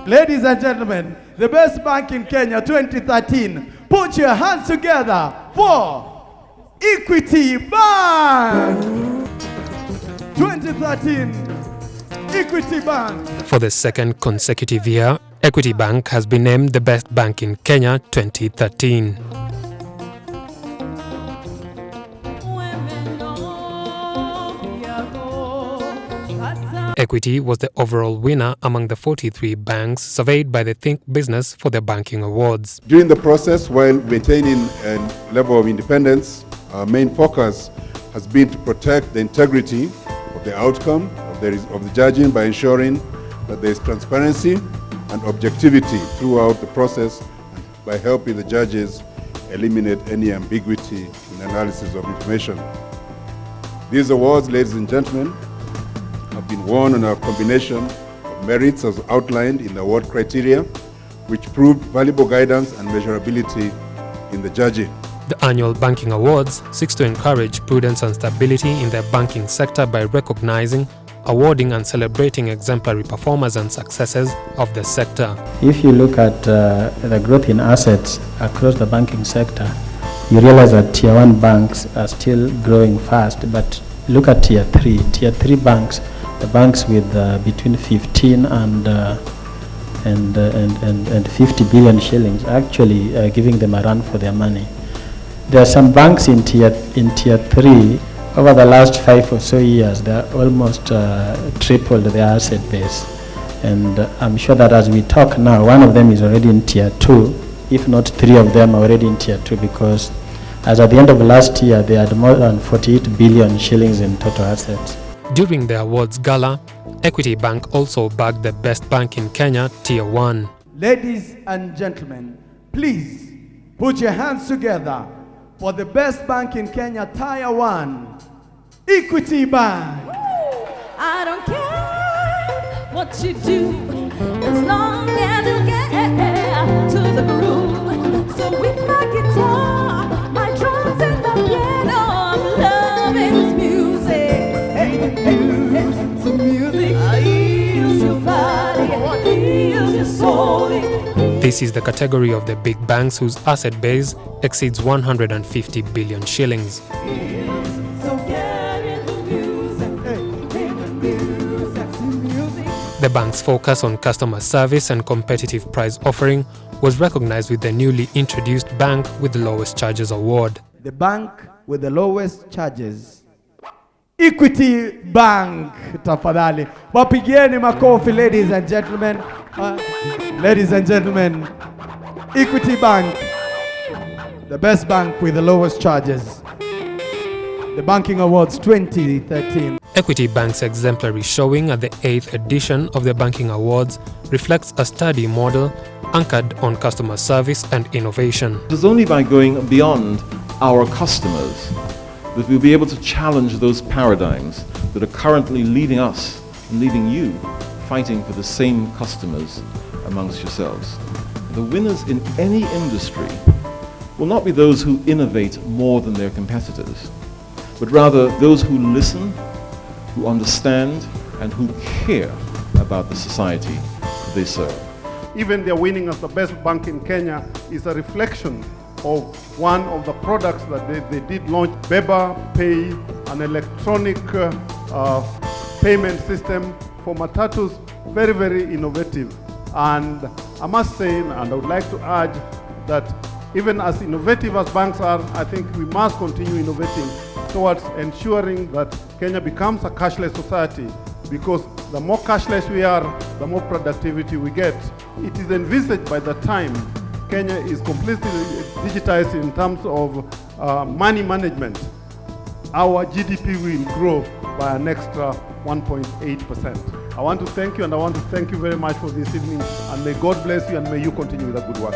Ladies and gentlemen, the best bank in Kenya 2013. Put your hands together for Equity Bank. 2013, Equity Bank. For the second consecutive year, Equity Bank has been named the best bank in Kenya 2013. Equity was the overall winner among the 43 banks surveyed by the Think Business for the Banking Awards. During the process, while maintaining a level of independence, our main focus has been to protect the integrity of the outcome of the judging by ensuring that there is transparency and objectivity throughout the process, by helping the judges eliminate any ambiguity in analysis of information. These awards, ladies and gentlemen, have been won on a combination of merits as outlined in the award criteria, which proved valuable guidance and measurability in the judging. The annual Banking Awards seeks to encourage prudence and stability in the banking sector by recognizing, awarding and celebrating exemplary performers and successes of the sector. If you look at the growth in assets across the banking sector, you realize that Tier 1 banks are still growing fast, but look at Tier 3. Tier 3 banks, the banks with between 15 and 50 billion shillings, actually giving them a run for their money. There are some banks in Tier 3, over the last 5 or so years, they are almost tripled their asset base. And I'm sure that as we talk now, one of them is already in Tier 2, if not 3 of them are already in Tier 2, because as at the end of last year, they had more than 48 billion shillings in total assets. During the awards gala, Equity Bank also bagged the best bank in Kenya, Tier 1. Ladies and gentlemen, please put your hands together for the best bank in Kenya, Tier 1, Equity Bank. I don't care what you do, as long as you get to the groove. So with my guitar, my drums and my piano, I'm loving this music. It's music, heals your body, heals your soul. This is the category of the big banks whose asset base exceeds 150 billion shillings. The bank's focus on customer service and competitive price offering was recognized with the newly introduced Bank with the Lowest Charges Award. The bank with the lowest charges, Equity Bank. Tafadhali wapigieni makofi, ladies and gentlemen. Ladies and gentlemen, Equity Bank, the best bank with the lowest charges. The Banking Awards 2013. Equity Bank's exemplary showing at the 8th edition of the Banking Awards reflects a study model anchored on customer service and innovation. It is only by going beyond our customers that we'll be able to challenge those paradigms that are currently leaving us and leaving you fighting for the same customers amongst yourselves. The winners in any industry will not be those who innovate more than their competitors, but rather those who listen, who understand, and who care about the society they serve. Even their winning as the best bank in Kenya is a reflection of one of the products that they did launch, Beba Pay, an electronic payment system for matatus, very, very innovative. And I must say, and I would like to urge that even as innovative as banks are, I think we must continue innovating towards ensuring that Kenya becomes a cashless society, because the more cashless we are, the more productivity we get. It is envisaged by the time Kenya is completely digitized in terms of money management, our GDP will grow by an extra 1.8%. I want to thank you, and I want to thank you very much for this evening, and may God bless you, and may you continue with the good work.